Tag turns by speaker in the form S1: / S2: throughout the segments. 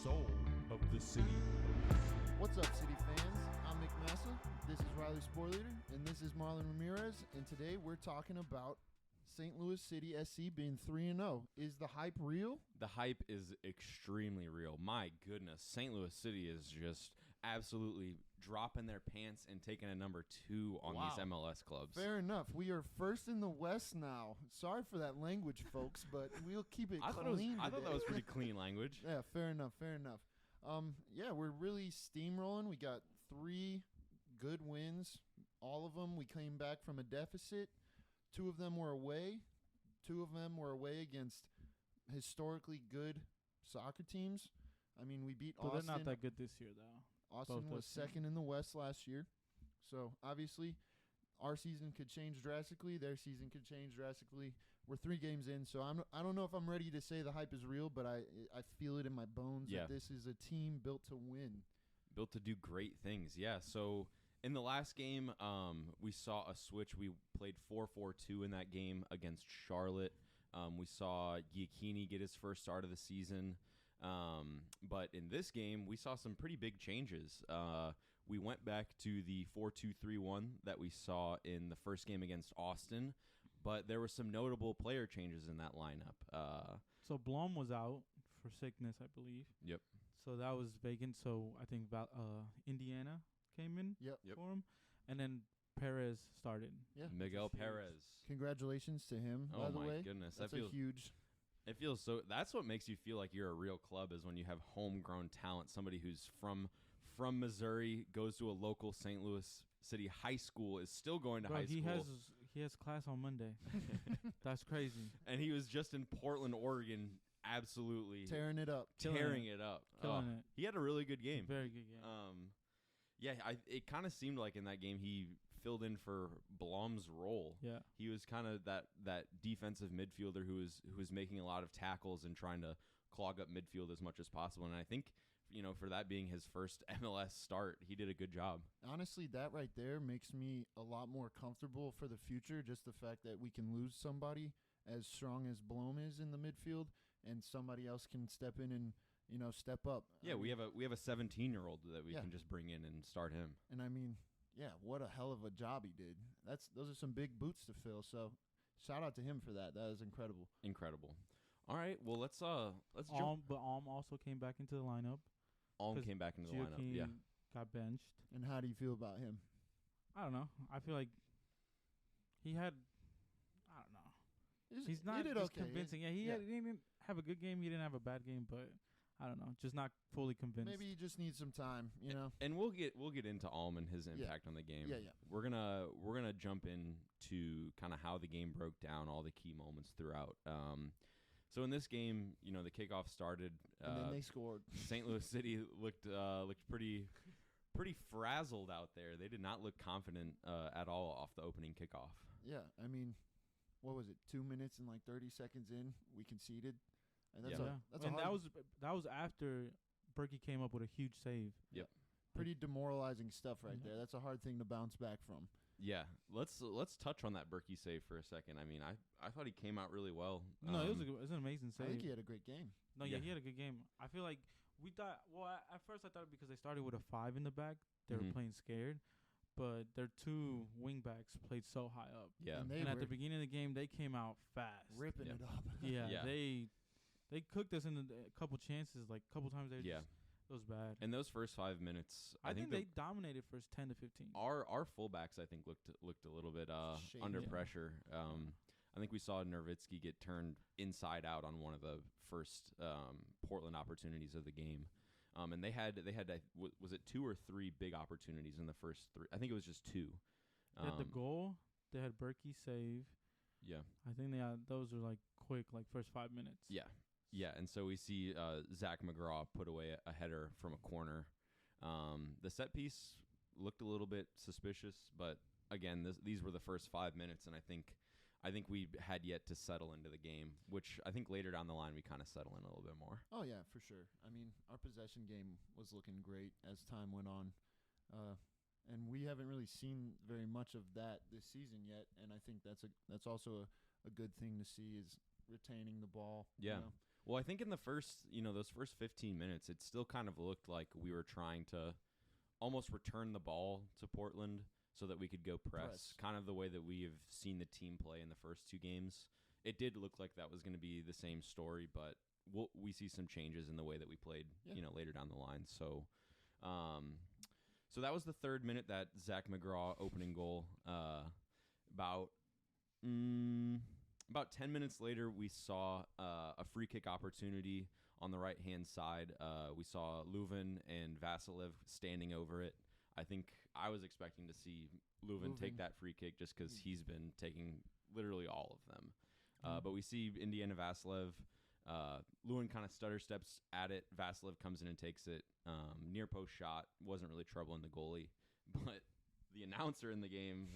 S1: soul of the city.
S2: What's up, City fans? I'm Mick Massa. This is Riley Sportleader, and this is Marlon Ramirez. And today we're talking about St. Louis City SC being 3-0. Is the hype real?
S3: The hype is extremely real. My goodness, St. Louis City is just absolutely dropping their pants and taking a number 2 on these MLS clubs.
S2: Fair enough. We are first in the West now. Sorry for that language, folks, but we'll keep it clean.
S3: I thought that was pretty clean language.
S2: Yeah, fair enough. Yeah, we're really steamrolling. We got 3 good wins. All of them, we came back from a deficit. 2 of them were away. 2 of them were away against historically good soccer teams. I mean, we beat Austin.
S4: But they're not that good this year, though.
S2: Austin was second in the West last year. So, obviously, our season could change drastically. Their season could change drastically. We're 3 games in, so I don't know if I'm ready to say the hype is real, but I feel it in my bones that this is a team built to win.
S3: Built to do great things, yeah. So in the last game, we saw a switch. We played 4-4-2 in that game against Charlotte. We saw Giacchini get his first start of the season. But in this game, we saw some pretty big changes. We went back to the 4-2-3-1 that we saw in the first game against Austin, but there were some notable player changes in that lineup.
S4: So Blom was out for sickness, I believe.
S3: Yep.
S4: So that was vacant. So I think Indiana came in for him. And then Perez started.
S2: Yeah.
S3: Miguel Perez.
S2: Congratulations to him, by the way.
S3: Oh, my goodness.
S2: That's a huge...
S3: It feels so. That's what makes you feel like you're a real club, is when you have homegrown talent. Somebody who's from Missouri, goes to a local St. Louis City high school, is still going to high school.
S4: He has class on Monday. That's crazy.
S3: And he was just in Portland, Oregon, absolutely
S2: tearing it up.
S4: Killing it.
S3: He had a really good game.
S4: Very good game.
S3: It kind of seemed like in that game he filled in for Blom's role.
S4: Yeah,
S3: he was kind of that defensive midfielder who was making a lot of tackles and trying to clog up midfield as much as possible. And I think, for that being his first MLS start, he did a good job.
S2: Honestly, that right there makes me a lot more comfortable for the future. Just the fact that we can lose somebody as strong as Blom is in the midfield, and somebody else can step in and step up.
S3: Yeah, we have a 17-year-old that we can just bring in and start him.
S2: And I mean, yeah, what a hell of a job he did. Those are some big boots to fill. So, shout out to him for that. That is incredible.
S3: Incredible. All right, well let's jump.
S4: But Alm also came back into the lineup.
S3: Alm came back into the lineup. Yeah,
S4: got benched.
S2: And how do you feel about him?
S4: I don't know. I feel like he had. I don't know. He's not just convincing. Yeah, he didn't have a good game. He didn't have a bad game, but I don't know, just not fully convinced.
S2: Maybe he just needs some time,
S3: And we'll get into Alm and his impact on the game.
S2: Yeah.
S3: We're gonna jump into kind of how the game broke down, all the key moments throughout. So in this game, the kickoff started,
S2: and then they scored.
S3: St. Louis City looked pretty frazzled out there. They did not look confident at all off the opening kickoff.
S2: Yeah, I mean, what was it? 2 minutes and 30 seconds in, we conceded. And
S4: that was after Berkey came up with a huge save.
S3: Yep.
S2: Pretty demoralizing stuff right there. That's a hard thing to bounce back from.
S3: Yeah. Let's touch on that Berkey save for a second. I mean, I thought he came out really well.
S4: No, it was an amazing save.
S2: I think he had a great game.
S4: No, he had a good game. I feel like we thought. Well, at first I thought because they started with a 5 in the back, they were playing scared. But their 2 wing backs played so high up.
S3: Yeah.
S4: And at the beginning of the game, they came out fast,
S2: ripping it up.
S4: Yeah. They cooked us in a couple chances, a couple times. It was bad.
S3: In those first 5 minutes,
S4: I think they dominated first 10 to 15.
S3: Our fullbacks, I think, looked a little bit under pressure. I think we saw Nervitsky get turned inside out on one of the first Portland opportunities of the game. And they had was it 2 or 3 big opportunities in the first 3? I think it was just 2.
S4: They had the goal. They had Berkey save.
S3: Yeah.
S4: I think those are quick, first 5 minutes.
S3: Yeah. Yeah, and so we see Zach McGraw put away a header from a corner. The set piece looked a little bit suspicious, but again, these were the first 5 minutes, and I think we had yet to settle into the game, which I think later down the line we kind of settle in a little bit more.
S2: Oh, yeah, for sure. I mean, our possession game was looking great as time went on, and we haven't really seen very much of that this season yet, and I think that's also a good thing to see is retaining the ball.
S3: Yeah. Well, I think in the first, those first 15 minutes, it still kind of looked like we were trying to almost return the ball to Portland so that we could go press. Kind of the way that we have seen the team play in the first 2 games. It did look like that was going to be the same story, but we see some changes in the way that we played, later down the line. So, so that was the 3rd minute, that Zach McGraw opening goal. About 10 minutes later, we saw a free kick opportunity on the right-hand side. We saw Leuven and Vasilev standing over it. I think I was expecting to see Leuven take that free kick just because he's been taking literally all of them. But we see Indiana Vasilev. Leuven kind of stutter steps at it. Vasilev comes in and takes it. Near post shot. Wasn't really troubling the goalie. But the announcer in the game,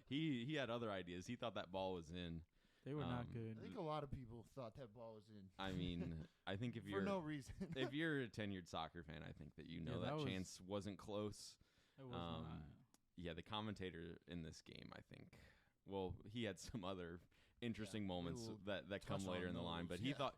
S3: he had other ideas. He thought that ball was in.
S4: They were not good.
S2: I think a lot of people thought that ball was in.
S3: I mean, I think if you're
S2: for no reason,
S3: if you're a tenured soccer fan, I think that that chance wasn't close.
S4: It was not.
S3: Yeah, the commentator in this game, I think. Well, he had some other interesting moments that come later in the line, but he thought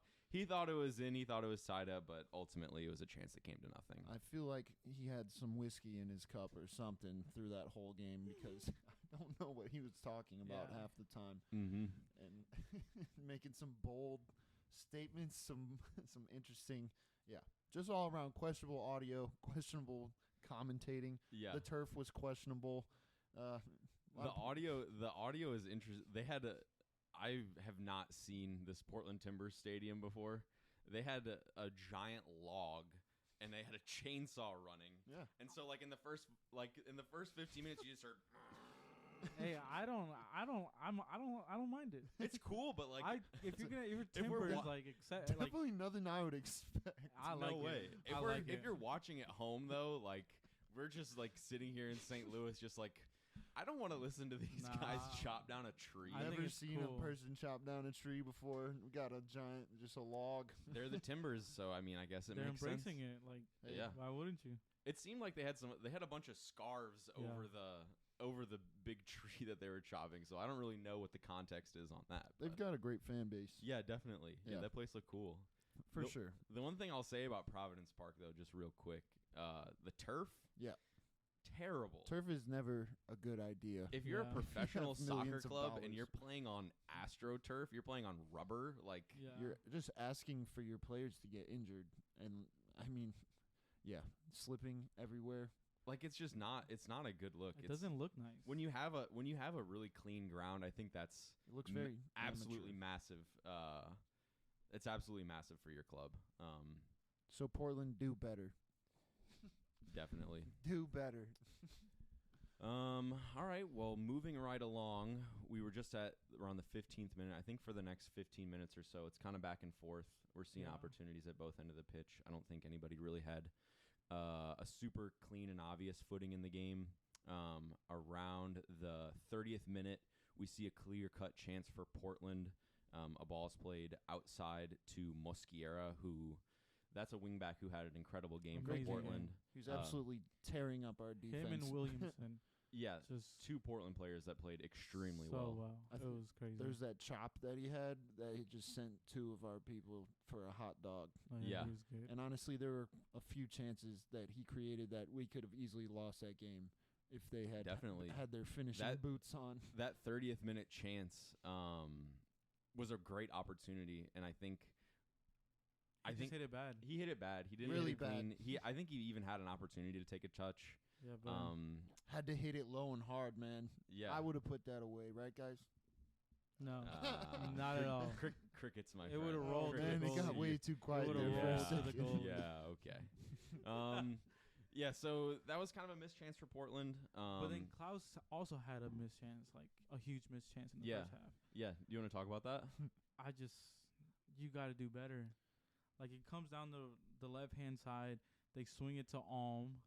S3: it was in. He thought it was side up, but ultimately it was a chance that came to nothing.
S2: I feel like he had some whiskey in his cup or something through that whole game because I don't know what he was talking about half the time.
S3: Mm-hmm.
S2: And making some bold statements, some interesting, just all around questionable audio, questionable commentating.
S3: Yeah,
S2: the turf was questionable.
S3: The audio is interesting. They had I have not seen this Portland Timbers stadium before. They had a giant log and they had a chainsaw running.
S2: Yeah.
S3: And so in the first 15 minutes you just heard
S4: Hey, I don't mind it.
S3: It's cool, but
S4: if Timbers
S2: definitely nothing I would expect.
S3: No way. If you're watching at home though, we're just sitting here in St. Louis, just I don't want to listen to these guys chop down a tree.
S2: I've never seen a person chop down a tree before. We got a giant, just a log.
S3: They're the Timbers, so I mean, I guess it
S4: they're
S3: makes sense.
S4: embracing it. Why wouldn't you?
S3: It seemed like they had a bunch of scarves over the big tree that they were chopping. So I don't really know what the context is on that.
S2: They've got a great fan base.
S3: Yeah, definitely. Yeah, that place looked cool.
S2: For sure.
S3: The one thing I'll say about Providence Park, though, just real quick, the turf.
S2: Yeah.
S3: Terrible.
S2: Turf is never a good idea.
S3: If you're a professional soccer club and you're playing on AstroTurf, you're playing on rubber,
S2: you're just asking for your players to get injured. And I mean, slipping everywhere.
S3: It's just not. It's not a good look.
S4: It doesn't look nice.
S3: When you have a really clean ground, I think it
S2: looks very
S3: absolutely massive. It's absolutely massive for your club.
S2: So Portland, do better.
S3: Definitely.
S2: Do better.
S3: All right. Well, moving right along, we were just around the 15th minute. I think for the next 15 minutes or so, it's kind of back and forth. We're seeing opportunities at both ends of the pitch. I don't think anybody really had a super clean and obvious footing in the game. Around the 30th minute, we see a clear-cut chance for Portland. A ball is played outside to Mosquera, that's a wingback who had an incredible game for Portland.
S2: He's absolutely tearing up our defense.
S4: Him and Williamson.
S3: Yeah, just 2 Portland players that played extremely well.
S4: It was crazy.
S2: There's that chop that he had that he just sent 2 of our people for a hot dog.
S4: Oh, yeah. He was good.
S2: And honestly, there were a few chances that he created that we could have easily lost that game if they had had their finishing boots on.
S3: That 30th minute chance was a great opportunity, and I think
S4: he hit it bad.
S3: He hit it bad. He didn't
S2: really
S3: hit it clean. I think he even had an opportunity to take a touch.
S4: Yeah, but
S2: had to hit it low and hard, man.
S3: Yeah,
S2: I would have put that away, right, guys?
S4: No, not at all.
S3: Crickets, my friend.
S4: It would have rolled.
S2: Man, it got way too quiet there for a second.
S3: Yeah, okay. Yeah, so that was kind of a missed chance for Portland.
S4: But then Klaus also had a missed chance, a huge missed chance in the first half.
S3: Yeah, you want to talk about that?
S4: You got to do better. It comes down the left-hand side. They swing it to Alm,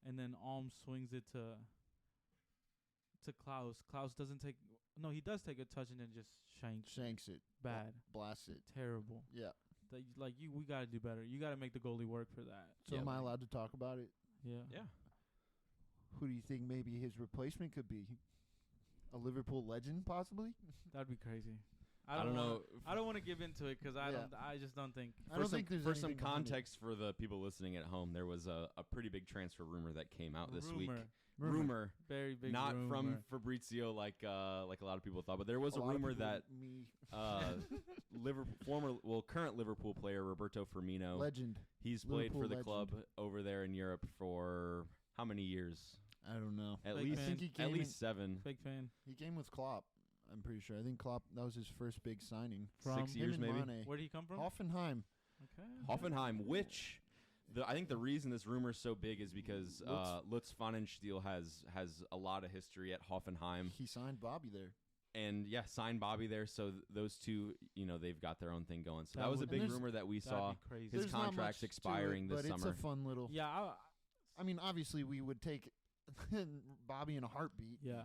S4: and then Alm swings it to Klaus. Klaus doesn't take – no, he does take a touch and then just
S2: shanks it.
S4: Bad.
S2: Blasts it.
S4: Terrible.
S2: Yeah.
S4: We got to do better. You got to make the goalie work for that.
S2: So am I allowed to talk about it?
S4: Yeah.
S3: Yeah.
S2: Who do you think maybe his replacement could be? A Liverpool legend, possibly?
S4: That'd be crazy.
S3: I don't know.
S4: I don't want to give into it because I just don't think.
S2: I don't think there's
S3: for some
S2: anything behind it.
S3: context for the people listening at home. There was a pretty big transfer rumor that came out this week. Rumor.
S4: Very big.
S3: Not
S4: rumor.
S3: from Fabrizio like a lot of people thought, but there was a rumor that current Liverpool player Roberto Firmino,
S2: legend,
S3: he's played
S2: Liverpool
S3: for the
S2: legend.
S3: club over there in Europe for how many years?
S2: I don't know.
S3: At
S4: Fake
S3: least
S4: fan.
S2: I think he came
S3: at least 7.
S4: Big fan.
S2: He came with Klopp. I'm pretty sure. I think Klopp, that was his first big signing.
S4: From
S3: 6
S2: Him
S3: years
S2: and
S3: maybe.
S2: Mane.
S4: Where did he come from?
S2: Hoffenheim.
S4: Okay.
S3: Hoffenheim, which I think the reason this rumor is so big is because Lutz Pfannenstiel has a lot of history at Hoffenheim.
S2: He signed Bobby there.
S3: And signed Bobby there. So those two, they've got their own thing going. So
S4: That
S3: that was a
S4: would-
S3: big
S2: And
S3: rumor that we saw.
S4: That'd be crazy.
S3: His
S2: There's not
S3: contract's
S2: much to
S3: expiring
S2: it,
S3: this
S2: but
S3: summer.
S2: it's a fun little.
S4: Yeah.
S2: I mean, obviously, we would take Bobby in a heartbeat.
S4: Yeah.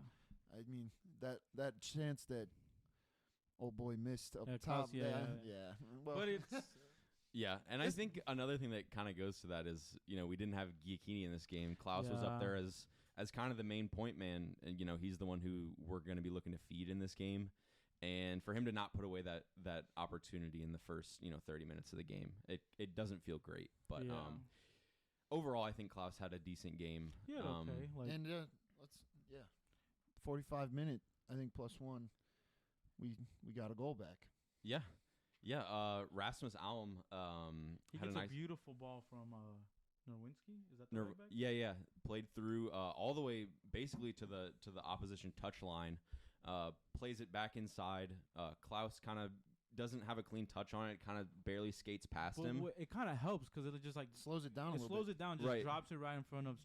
S2: I mean, that chance that old boy missed up
S4: Yeah,
S2: top.
S4: Klaus, yeah.
S2: Well,
S4: But it's
S3: Yeah, and I think another thing that kind of goes to that is, we didn't have Giacchini in this game. Klaus was up
S4: Yeah.
S3: there as kind of the main point man, and he's the one who we're going to be looking to feed in this game. And for him to not put away that opportunity in the first 30 minutes of the game, it doesn't feel great. But
S4: yeah.
S3: overall, I think Klaus had a decent game.
S4: Yeah. Okay. Like,
S2: and 45 minute, I think +1. We got a goal back.
S3: Yeah. Rasmus Alm
S4: he
S3: had
S4: gets
S3: a nice
S4: beautiful ball from Nowinski. Is that the right back?
S3: Yeah. Played through all the way basically to the opposition touch line. Plays it back inside. Klaus kind of doesn't have a clean touch on it. Kind of barely skates past him.
S4: It kind of helps because it just like
S2: Slows it down a
S4: it
S2: little
S4: slows
S2: bit.
S4: it down, just
S3: Right.
S4: drops it right in front of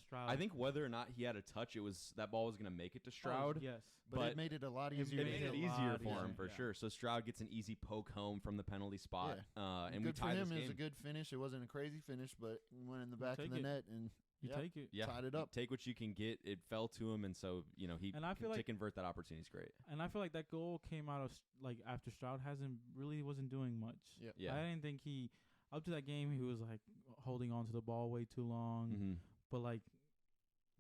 S4: Stroud.
S3: I think whether or not he had a touch, that ball was going to make it to Stroud.
S4: Yes.
S2: But it made it a lot easier.
S3: It
S2: to
S3: made
S2: hit.
S3: it
S4: a
S3: easier
S4: lot
S3: for him
S4: easier,
S3: for
S4: yeah.
S3: sure. So Stroud gets an easy poke home from the penalty spot, and we
S2: good for
S3: tied
S2: him.
S3: this
S2: It was
S3: game.
S2: a good finish. It wasn't a crazy finish, but he went in the back of
S4: take
S2: the
S4: it.
S2: net and
S4: You
S2: Yeah.
S4: take it.
S3: Yeah,
S2: tied it up.
S3: Take what you can get. It fell to him, and so he
S4: And I feel
S3: to
S4: like-
S3: convert that opportunity is great.
S4: And I feel like that goal came out of like after Stroud wasn't doing much.
S2: Yeah.
S3: Yeah.
S4: I didn't think up to that game he was like holding on to the ball way too long.
S3: Mm-hmm.
S4: But like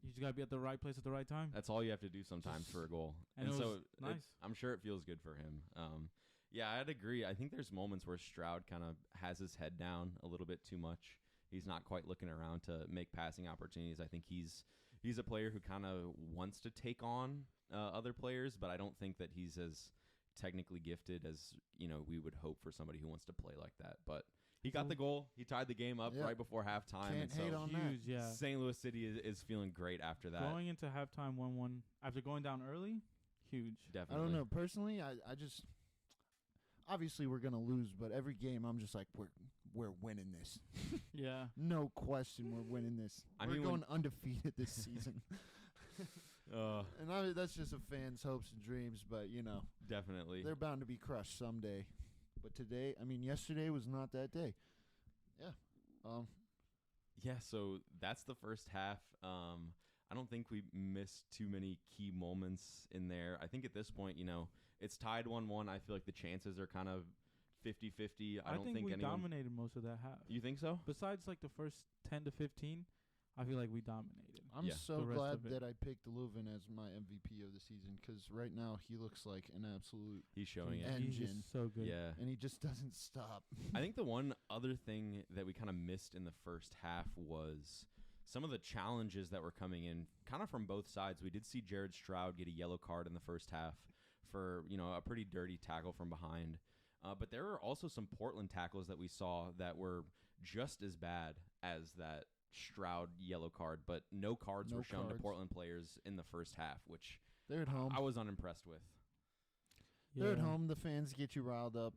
S4: you just gotta be at the right place at the right time.
S3: That's all you have to do sometimes for a goal,
S4: And
S3: and
S4: it
S3: so
S4: was nice.
S3: I'm sure it feels good for him. Yeah, I'd agree. I think there's moments where Stroud kind of has his head down a little bit too much. He's not quite looking around to make passing opportunities. I think he's a player who kind of wants to take on other players, but I don't think that he's as technically gifted as we would hope for somebody who wants to play like that. But he got the goal. He tied the game up
S2: Yeah.
S3: right before halftime.
S2: Can't
S3: and so
S2: hate on that.
S4: Huge, yeah.
S3: St. Louis City is feeling great after that.
S4: Going into halftime 1-1 after going down early, huge.
S3: Definitely.
S2: I don't know. Personally, I just obviously we're gonna lose, but every game I'm just like we're winning this.
S4: Yeah.
S2: No question, we're winning this.
S3: I
S2: we're
S3: mean,
S2: going undefeated this season.
S3: Uh,
S2: And that's just a fan's hopes and dreams, but
S3: definitely.
S2: they're bound to be crushed someday. But today, yesterday was not that day. Yeah.
S3: Yeah, so that's the first half. I don't think we missed too many key moments in there. I think at this point, it's tied 1-1. I feel like the chances are kind of 50-50. I don't think
S4: we
S3: anyone.
S4: dominated most of that half.
S3: You think so?
S4: Besides like the first 10 to 15, I feel like we dominated.
S2: I'm
S3: Yeah.
S2: so
S4: The rest
S2: glad
S4: of it.
S2: that I picked Leuven as my MVP of the season because right now he looks like an absolute,
S3: He's showing it.
S2: And-
S4: He's
S2: engine.
S4: just so good.
S3: Yeah.
S2: and he just doesn't stop.
S3: I think the one other thing that we kind of missed in the first half was some of the challenges that were coming in kind of from both sides. We did see Jared Stroud get a yellow card in the first half for, a pretty dirty tackle from behind. But there were also some Portland tackles that we saw that were just as bad as that Stroud yellow card, but no cards
S2: No
S3: were shown to
S2: cards.
S3: Portland players in the first half, which
S2: They're at home.
S3: I was unimpressed with.
S2: They're at
S4: Yeah.
S2: home. The fans get you riled up.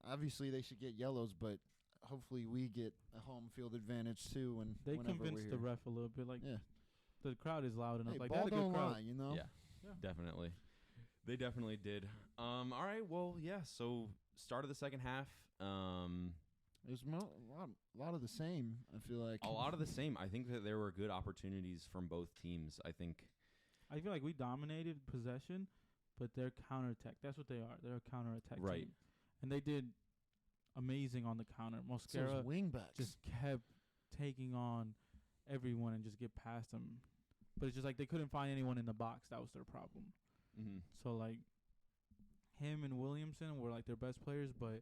S2: Obviously they should get yellows, but hopefully we get a home field advantage too.
S4: They
S2: whenever we're
S4: convinced the
S2: here.
S4: ref a little bit. Like
S2: Yeah.
S4: the crowd is loud enough.
S2: Hey,
S4: Like they
S2: ball
S4: had a good
S2: don't
S4: crowd.
S2: lie,
S3: Yeah.
S4: Yeah.
S3: Definitely. They definitely did. All right. Well, yeah. So start of the second half.
S2: It was a lot of the same. I feel like
S3: A lot of the same. I think that there were good opportunities from both teams. I think.
S4: I feel like we dominated possession, but they're counterattack. That's what they are. They're a counterattack
S3: Right.
S4: team. And they did amazing on the counter.
S2: those
S4: Mosquera
S2: wingbacks.
S4: just kept taking on everyone and just get past them. But it's just like they couldn't find anyone in the box. That was their problem.
S3: Mm-hmm.
S4: So like him and Williamson were like their best players, but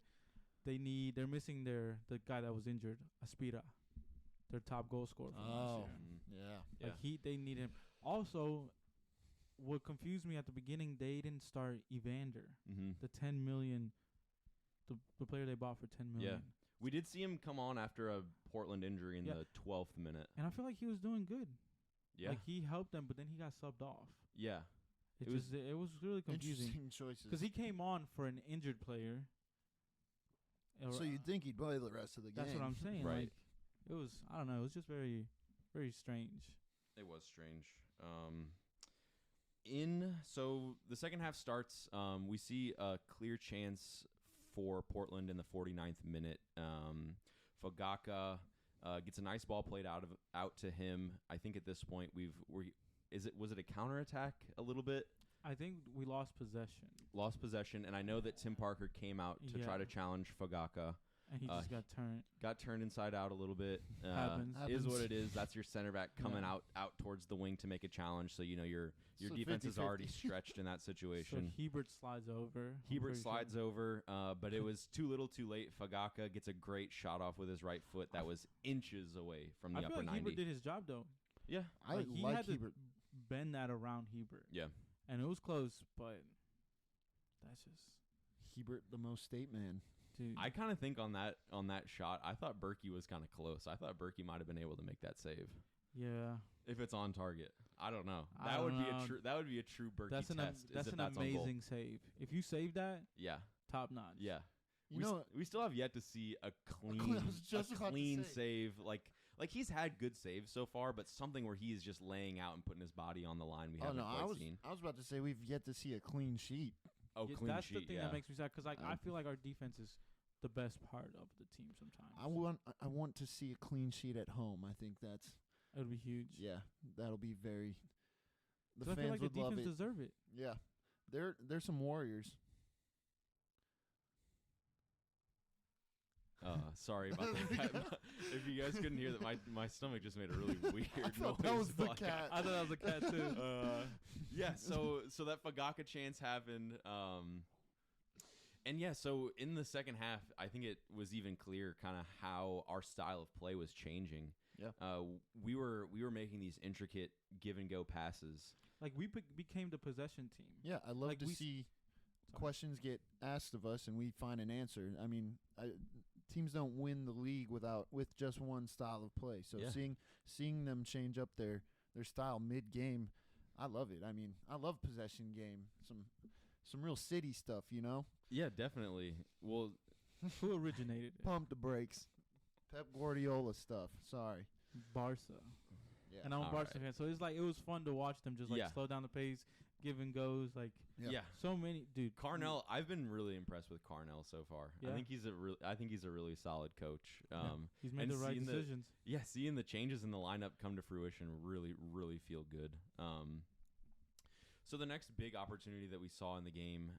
S4: they're missing the guy that was injured, Aspira, their top goal scorer from last year.
S2: Yeah.
S4: Like they need him. Also, what confused me at the beginning, they didn't start Evander, the 10 million, the player they bought for 10 million.
S3: Yeah. We did see him come on after a Portland injury in the 12th minute.
S4: And I feel like he was doing good.
S3: Yeah.
S4: Like he helped them, but then he got subbed off.
S3: Yeah.
S4: It was really confusing.
S2: Interesting choices.
S4: Because he came on for an injured player.
S2: So you'd think he'd play the rest of the game.
S4: That's what I'm saying.
S3: Right.
S4: Like, it was, I don't know, it was just very, very strange.
S3: It was strange. So the second half starts. We see a clear chance for Portland in the 49th minute. Fagaka gets a nice ball played out to him. I think at this point was it a counterattack a little bit?
S4: I think we lost possession.
S3: And I know that Tim Parker came out to try to challenge Fagaka.
S4: And he just got turned.
S3: Got turned inside out a little bit.
S4: Happens.
S3: Is what it is. That's your center back coming out towards the wing to make a challenge. So your defense
S2: 50-50.
S3: is already stretched in that situation.
S4: So Hebert slides over.
S3: But it was too little, too late. Fagaka gets a great shot off with his right foot that was inches away from the
S4: upper
S3: upper 90.
S4: Hebert did his job though.
S3: Yeah,
S4: he
S2: like
S4: had
S2: Hebert.
S4: to bend that around Hebert.
S3: Yeah.
S4: And it was close, but that's just
S2: Hebert, the most state man.
S4: dude.
S3: I kind of think on that shot, I thought Berkey was kind of close. I thought Berkey might have been able to make that save.
S4: Yeah.
S3: If it's on target, I don't know.
S4: I
S3: That
S4: don't
S3: would be
S4: know.
S3: a true Berkey
S4: That's
S3: test.
S4: an amazing save. If you save that,
S3: Yeah,
S4: top notch.
S3: yeah.
S2: You
S3: we still have yet to see a
S2: I was just about to
S3: clean
S2: say.
S3: save. Like he's had good saves so far, but something where he is just laying out and putting his body on the line. We haven't quite seen.
S2: I was about to say we've yet to see a clean sheet.
S3: Oh, clean
S4: that's
S3: sheet.
S4: the thing that makes me sad because I feel like our defense is the best part of the team sometimes.
S2: I want to see a clean sheet at home. I think that's
S4: It would be huge.
S2: yeah. That'll be very. The
S4: 'Cause I feel
S2: fans
S4: like the
S2: would love
S4: defense
S2: it.
S4: deserve it.
S2: Yeah, they're some warriors.
S3: Sorry about that. If you guys couldn't hear that, my stomach just made a really weird
S2: I
S3: noise.
S2: thought that was the
S3: like-
S2: cat.
S4: I thought that was a cat too.
S3: Yeah, so that Fagaka chance happened. And yeah, so in the second half, I think it was even clear kind of how our style of play was changing.
S2: Yeah.
S3: We were making these intricate give and go passes.
S4: Like we became the possession team.
S2: Yeah, I love
S4: Like
S2: to see questions get asked of us and we find an answer. I mean, teams don't win the league with just one style of play. So
S3: Yeah.
S2: seeing them change up their style mid game, I love it. I mean, I love possession game. Some real city stuff, you know.
S3: Yeah, definitely. Well,
S4: Who originated it?
S2: Pump the brakes. Pep Guardiola stuff. Sorry.
S4: Barca.
S2: Yeah.
S4: And I'm a
S3: All
S4: Barca
S3: right.
S4: fan, so it's like it was fun to watch them just like
S3: Yeah.
S4: slow down the pace, give and goes. Like
S3: yeah.
S4: so many, dude.
S3: Carnell, I've been really impressed with Carnell so far.
S4: Yeah.
S3: I think he's a really solid coach.
S4: He's made
S3: and
S4: the right
S3: seeing
S4: decisions.
S3: Seeing the changes in the lineup come to fruition really, really feel good. So the next big opportunity that we saw in the game,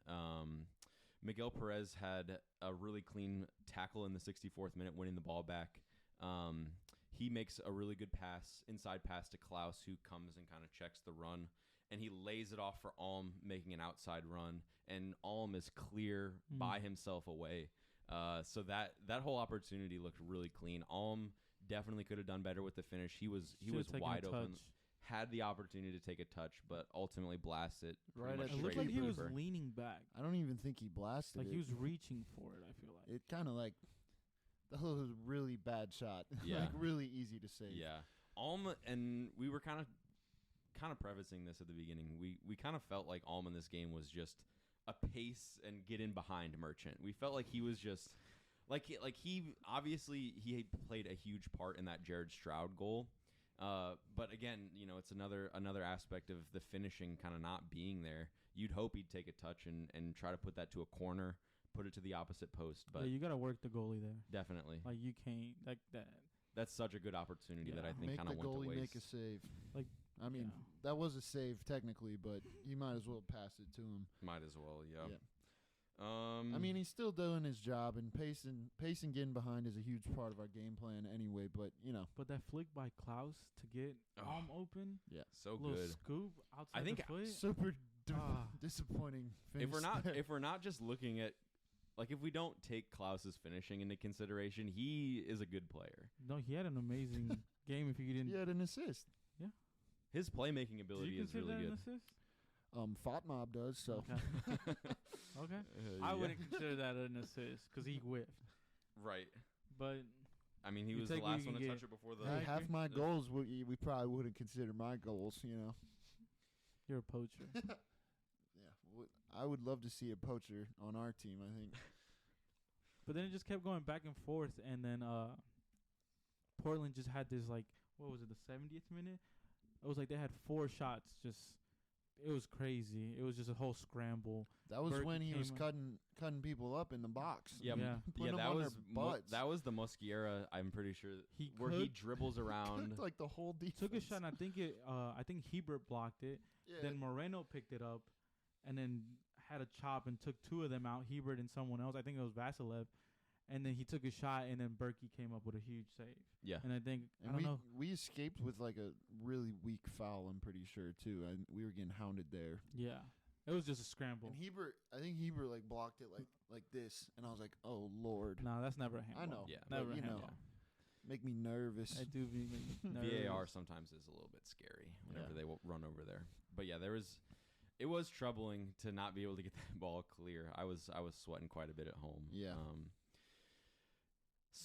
S3: Miguel Perez had a really clean tackle in the 64th minute, winning the ball back. He makes a really good inside pass to Klaus, who comes and kind of checks the run, and he lays it off for Alm, making an outside run, and Alm is clear by himself away. So that whole opportunity looked really clean. Alm definitely could have done better with the finish. He was
S4: taken
S3: wide
S4: a
S3: open.
S4: touch.
S3: Had the opportunity to take a touch, but ultimately blasted
S2: Right
S3: pretty
S2: at
S3: much
S2: the
S4: It looked
S3: straight
S4: like he was
S3: keeper.
S4: leaning back,
S2: I don't even think he blasted
S4: like
S2: it.
S4: he was reaching for it. I feel like.
S2: It kind of like that was a really bad shot.
S3: Yeah.
S2: Like really easy to save.
S3: Yeah, and we were kind of prefacing this at the beginning. We kind of felt like Alm in this game was just a pace and get in behind Merchant. We felt like he was just like he obviously he played a huge part in that Jared Stroud goal. But again, it's another aspect of the finishing kind of not being there. You'd hope he'd take a touch and try to put that to a corner, put it to the opposite post. But
S4: yeah, you gotta work the goalie there.
S3: definitely,
S4: Like you can't like that.
S3: that's such a good opportunity that I think
S2: Make
S3: kind
S2: the
S3: of went to
S2: goalie
S3: waste.
S2: make a save.
S4: Like,
S2: I mean,
S4: yeah.
S2: that was a save technically, but you might as well pass it to him.
S3: Might as well, yeah.
S2: I mean, he's still doing his job, and pacing getting behind is a huge part of our game plan anyway. But
S4: But that flick by Klaus to get Alm open,
S3: so
S4: little
S3: good.
S4: scoop outside
S3: I think
S4: the foot.
S2: super disappointing finish.
S3: If we're not just looking at, like, if we don't take Klaus's finishing into consideration, he is a good player.
S4: No, he had an amazing game. If you didn't,
S2: he had an assist.
S4: Yeah,
S3: his playmaking ability is really good.
S4: An assist?
S2: Fatmob does so.
S4: Okay. Okay. I wouldn't consider that an assist because he whiffed.
S3: Right.
S4: But
S3: I mean, he was the last one to touch it before the.
S2: Hey, half my goals we probably wouldn't consider my goals.
S4: You're a poacher.
S2: Yeah, I would love to see a poacher on our team. I think.
S4: But then it just kept going back and forth, and then Portland just had this, like, what was it, the 70th minute? It was like they had 4 shots. It was crazy. It was just a whole scramble.
S2: That was when he was cutting people up in the box.
S3: Yeah, that was the Mosquera. I'm pretty sure he dribbles around.
S2: Like the whole defense.
S4: Took a shot. And I think Hebert blocked it. Yeah. Then Moreno picked it up, and then had a chop and took 2 of them out. Hebert and someone else. I think it was Vasilev. And then he took a shot, and then Berkey came up with a huge save.
S3: Yeah.
S4: And I think, I don't know.
S2: We escaped with, like, a really weak foul, I'm pretty sure, too. And we were getting hounded there.
S4: Yeah. It was just a scramble.
S2: And I think Hebert, like, blocked it like this. And I was like, oh, Lord.
S4: No, that's never a handball.
S2: I know.
S3: Yeah.
S4: Never a handball.
S2: Make me nervous.
S4: I do be nervous.
S3: VAR sometimes is a little bit scary whenever they run over there. But, yeah, it was troubling to not be able to get that ball clear. I was sweating quite a bit at home.
S2: Yeah.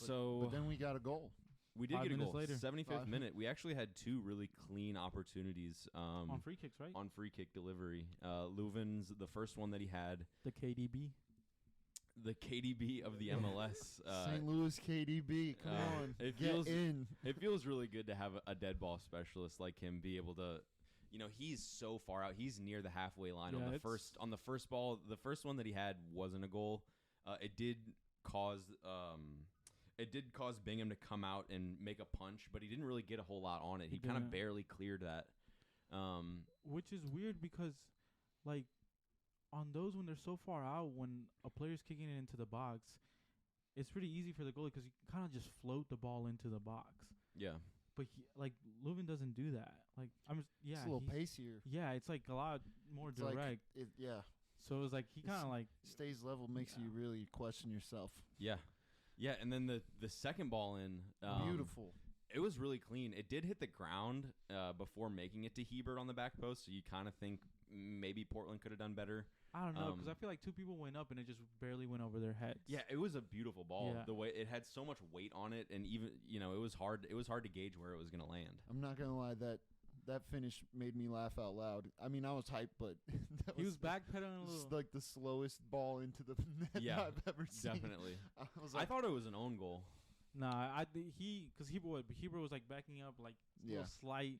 S3: But
S2: then we got a goal.
S3: We did
S4: 5
S3: get a
S4: minutes
S3: goal.
S4: later.
S3: 75th minute. We actually had 2 really clean opportunities.
S4: On free kicks, right?
S3: On free kick delivery. Leuven's, the first one that he had.
S4: The KDB.
S3: The KDB of the MLS.
S2: St. Louis KDB. Come on. Get in.
S3: It feels really good to have a dead ball specialist like him be able to. He's so far out. He's near the halfway line on the first ball. The first one that he had wasn't a goal. It did cause Bingham to come out and make a punch, but he didn't really get a whole lot on it. He kind of barely cleared that.
S4: Which is weird because, like, on those when they're so far out, when a player's kicking it into the box, it's pretty easy for the goalie because you can kind of just float the ball into the box.
S3: Yeah.
S4: But Leuven doesn't do that. Like,
S2: it's a little pacier.
S4: Yeah, it's like a lot more direct. So it was like he kind of like
S2: stays level, makes you really question yourself.
S3: Yeah. Yeah, and then the second ball in.
S2: Beautiful.
S3: It was really clean. It did hit the ground before making it to Hebert on the back post, so you kind of think maybe Portland could have done better.
S4: I don't know, because I feel like 2 people went up and it just barely went over their heads.
S3: Yeah, it was a beautiful ball.
S4: Yeah.
S3: The way it had so much weight on it, and even it was hard. It was hard to gauge where it was going to land.
S2: I'm not gonna lie, that finish made me laugh out loud. I mean, I was hyped, but
S4: he was backpedaling a little.
S2: Like the slowest ball into the net I've ever seen.
S3: Definitely. I thought it was an own goal.
S4: Nah, because Hebert was like backing up, like little slight.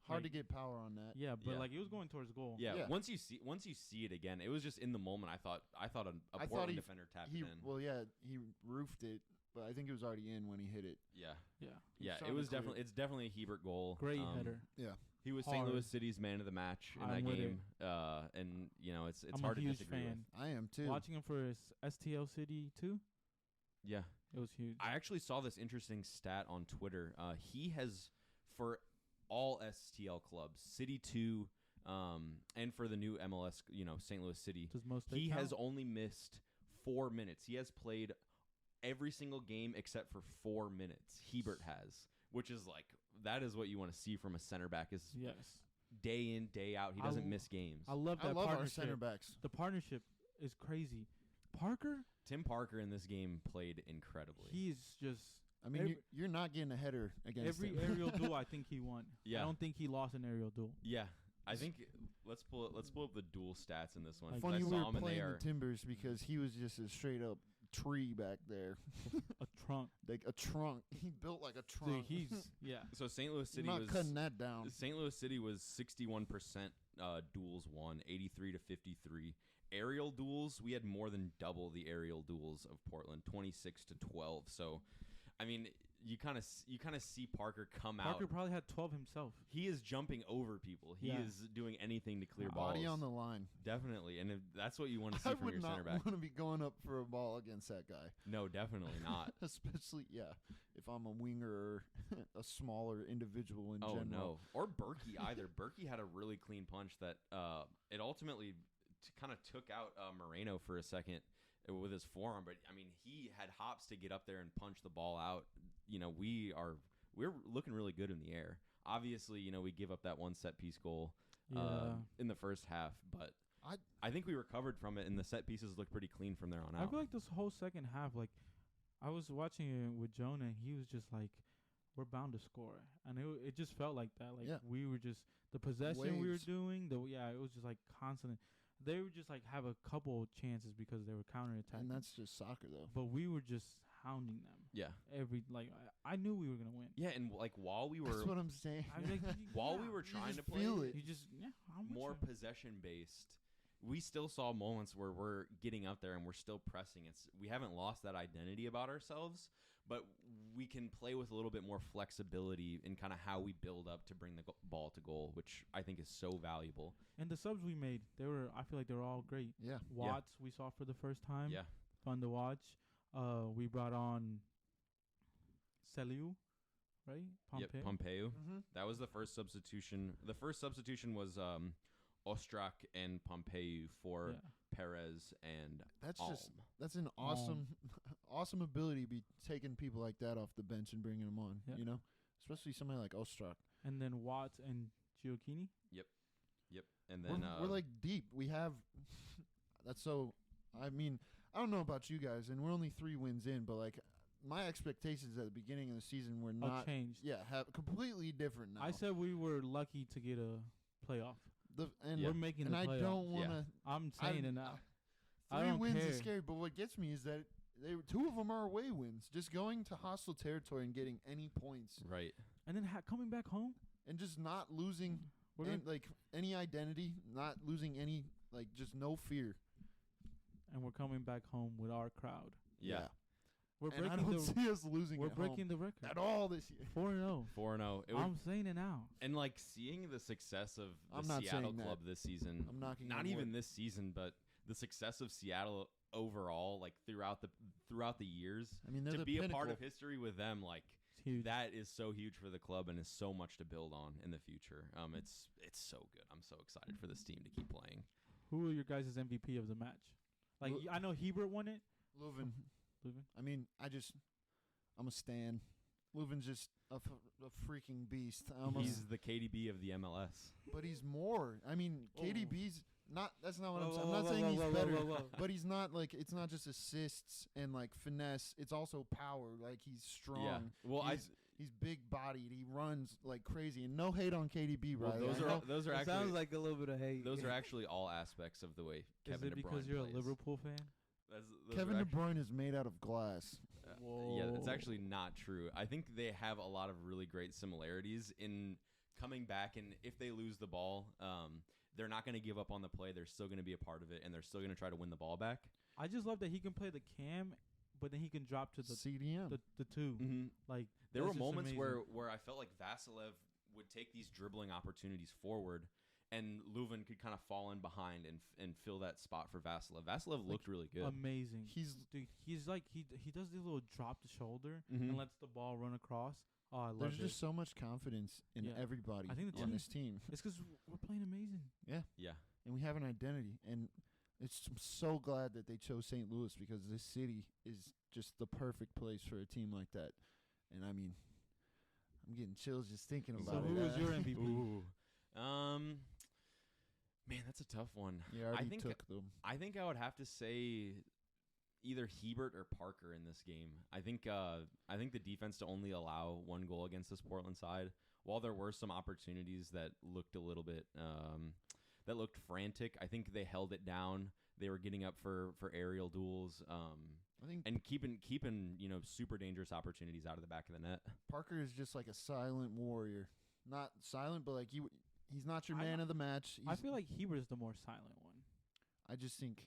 S2: Hard to get power on that.
S4: Yeah, but like it was going towards goal.
S3: Yeah. Once you see it again, it was just in the moment. I thought a Portland defender tapped it in.
S2: Well, yeah, he roofed it, but I think it was already in when he hit it.
S3: Yeah. It's definitely a Hebert goal.
S4: Great header.
S2: Yeah.
S3: He was St. Louis City's man of the match in that game. And it's hard to disagree with.
S2: I am too.
S4: Watching him for his STL City too.
S3: Yeah.
S4: It was huge.
S3: I actually saw this interesting stat on Twitter. He has, for all STL clubs, City 2, and for the new MLS, St. Louis City, he has only missed 4 minutes. He has played every single game except for 4 minutes. Hebert has, which is like, that is what you want to see from a center back, is day in, day out. He doesn't miss games.
S4: I love that partnership.
S2: Our center backs.
S4: The partnership is crazy.
S3: Tim Parker in this game played incredibly.
S4: He's just...
S2: I mean, you're not getting a header against him.
S4: Every aerial duel, I think he won.
S3: Yeah.
S4: I don't think he lost an aerial duel.
S3: Yeah. I think let's pull up the duel stats in this one.
S2: Funny we were playing the Timbers because he was just a straight up tree back there.
S4: A trunk.
S2: Like a trunk. He built like a trunk.
S4: Dude,
S3: So St. Louis City
S2: was cutting that down.
S3: St. Louis City was 61% duels won, 83 to 53. Aerial duels, we had more than double the aerial duels of Portland, 26 to 12. So, I mean, you kind of see Parker come out.
S4: Parker probably had 12 himself.
S3: He is jumping over people. He is doing anything to clear balls.
S2: Body on the line.
S3: Definitely. And that's what you want to see from your center back.
S2: I would not want to be going up for a ball against that guy.
S3: No, definitely not.
S2: Especially, if I'm a winger or a smaller individual in general.
S3: No. Or Berkey either. Berkey had a really clean punch that it ultimately kind of took out Moreno for a second with his forearm. But, I mean, he had hops to get up there and punch the ball out. We're looking really good in the air. Obviously, we give up that one set piece goal in the first half, but I think we recovered from it, and the set pieces look pretty clean from there on out.
S4: I feel like this whole second half, like I was watching it with Jonah, and he was just like, "We're bound to score," and it just felt like that. Like we were just the possession we were doing. It was just like constant. They would just like have a couple chances because they were counterattacking.
S2: And that's just soccer, though.
S4: But we were just hounding them.
S3: Yeah.
S4: I knew we were gonna win.
S3: Yeah, and like while we were,
S2: that's what I'm saying.
S3: While we were trying to play,
S2: feel it.
S4: You just
S3: more possession based. We still saw moments where we're getting up there and we're still pressing. We haven't lost that identity about ourselves, but we can play with a little bit more flexibility in kind of how we build up to bring the ball to goal, which I think is so valuable.
S4: And the subs we made, I feel like they were all great.
S2: Yeah.
S4: Watts we saw for the first time.
S3: Yeah.
S4: Fun to watch. We brought on Celiu, right?
S3: Pompeu.
S2: Mm-hmm.
S3: That was the first substitution. The first substitution was Ostrak and Pompeu for Perez and
S2: that's an awesome ability to be taking people like that off the bench and bringing them on.
S4: Yeah.
S2: Especially somebody like Ostrak.
S4: And then Watts and Gioacchini.
S3: Yep. And then
S2: we're like deep. We have that's so. I mean, I don't know about you guys, and we're only 3 wins in, but like my expectations at the beginning of the season were not
S4: changed.
S2: Yeah, have completely different now.
S4: I said we were lucky to get a playoff. We're making the playoff.
S2: And I don't want to.
S4: I'm saying it now.
S2: 3 wins is scary, but what gets me is that 2 of them are away wins. Just going to hostile territory and getting any points,
S3: right?
S4: And then coming back home
S2: and just not losing any identity, not losing any just no fear.
S4: And we're coming back home with our crowd.
S3: Yeah.
S2: We're breaking I don't see us losing.
S4: We're breaking the record
S2: at all this year.
S4: 4-0.
S3: 4-0.
S4: I'm saying it now.
S3: And like seeing the success of the Seattle club this season.
S2: I'm knocking.
S3: Not even this season, but the success of Seattle overall, like throughout the years.
S2: I mean,
S3: to be a part of history with them, like that is so huge for the club and is so much to build on in the future. It's so good. I'm so excited for this team to keep playing.
S4: Who are your guys' MVP of the match? Like I know Hebert won it.
S2: Leuven. I mean, I'm a stan. Leuven's just a freaking beast.
S3: He's the KDB of the MLS.
S2: But he's more. I mean, KDB's not. That's not what I'm saying. I'm not saying he's better. But he's not like. It's not just assists and like finesse. It's also power. Like he's strong.
S3: Yeah. Well,
S2: he's big bodied. He runs like crazy. And no hate on KDB,
S3: well,
S2: right?
S3: Those are actually
S1: sounds like a little bit of hate.
S3: Those are actually all aspects of the way Kevin De Bruyne plays.
S4: Is it because you're a Liverpool fan?
S2: Kevin De Bruyne is made out of glass.
S3: Yeah, that's actually not true. I think they have a lot of really great similarities in coming back, and if they lose the ball, they're not going to give up on the play. They're still going to be a part of it, and they're still going to try to win the ball back.
S4: I just love that he can play the cam, but then he can drop to the
S2: CDM,
S4: the 2.
S3: Mm-hmm.
S4: Like
S3: there were moments where I felt like Vasilev would take these dribbling opportunities forward, and Leuven could kind of fall in behind and fill that spot for Vasilev. Vasilev looked really good.
S4: Amazing. He's like he does this little drop the shoulder and lets the ball run across. Oh, I love it.
S2: There's just so much confidence in everybody on this team.
S4: It's because we're playing amazing.
S3: Yeah.
S2: And we have an identity. And I'm so glad that they chose St. Louis because this city is just the perfect place for a team like that. And I mean, I'm getting chills just thinking about it.
S4: So who was your MVP?
S3: Ooh. Man, that's a tough one.
S2: Yeah, I think took them.
S3: I think I would have to say either Hebert or Parker in this game. I think the defense to only allow 1 goal against this Portland side, while there were some opportunities that looked a little bit that looked frantic, I think they held it down. They were getting up for aerial duels.
S2: I think
S3: and keeping super dangerous opportunities out of the back of the net.
S2: Parker is just like a silent warrior. Not silent, but like he's not your man of the match.
S4: I feel like Hebert is the more silent one.
S2: I just think,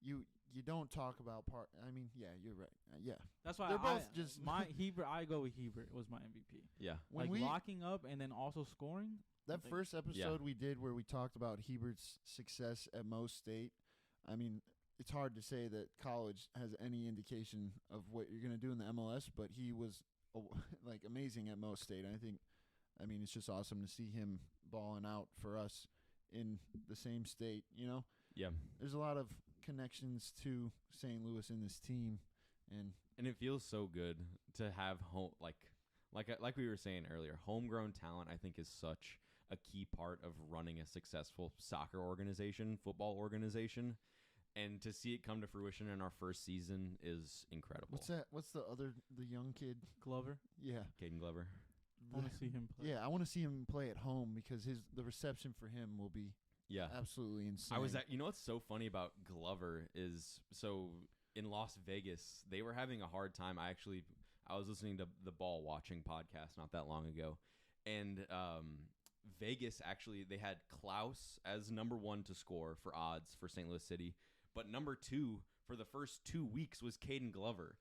S2: you don't talk about part. I mean, yeah, you're right. Yeah,
S4: That's why
S2: they're both just
S4: my Hebert. I go with Hebert. Was my MVP.
S3: Yeah.
S2: When
S4: Like locking up and then also scoring.
S2: That first episode we did where we talked about Hebert's success at Mo State. I mean, it's hard to say that college has any indication of what you're going to do in the MLS, but he was like amazing at Mo State. I mean, it's just awesome to see him balling out for us in the same state, you know?
S3: Yeah.
S2: There's a lot of connections to St. Louis in this team, and
S3: it feels so good to have like we were saying earlier, homegrown talent I think is such a key part of running a successful soccer organization, football organization, and to see it come to fruition in our first season is incredible.
S2: What's that? What's the young kid?
S4: Glover?
S2: Yeah.
S3: Caden Glover.
S4: I want to see him play.
S2: Yeah, I want to see him play at home because the reception for him will be absolutely insane.
S3: You know what's so funny about Glover is, so in Las Vegas, they were having a hard time. I was listening to the Ball Watching podcast not that long ago, and Vegas actually, they had Klaus as number 1 to score for odds for St. Louis City, but number 2 for the first 2 weeks was Caden Glover.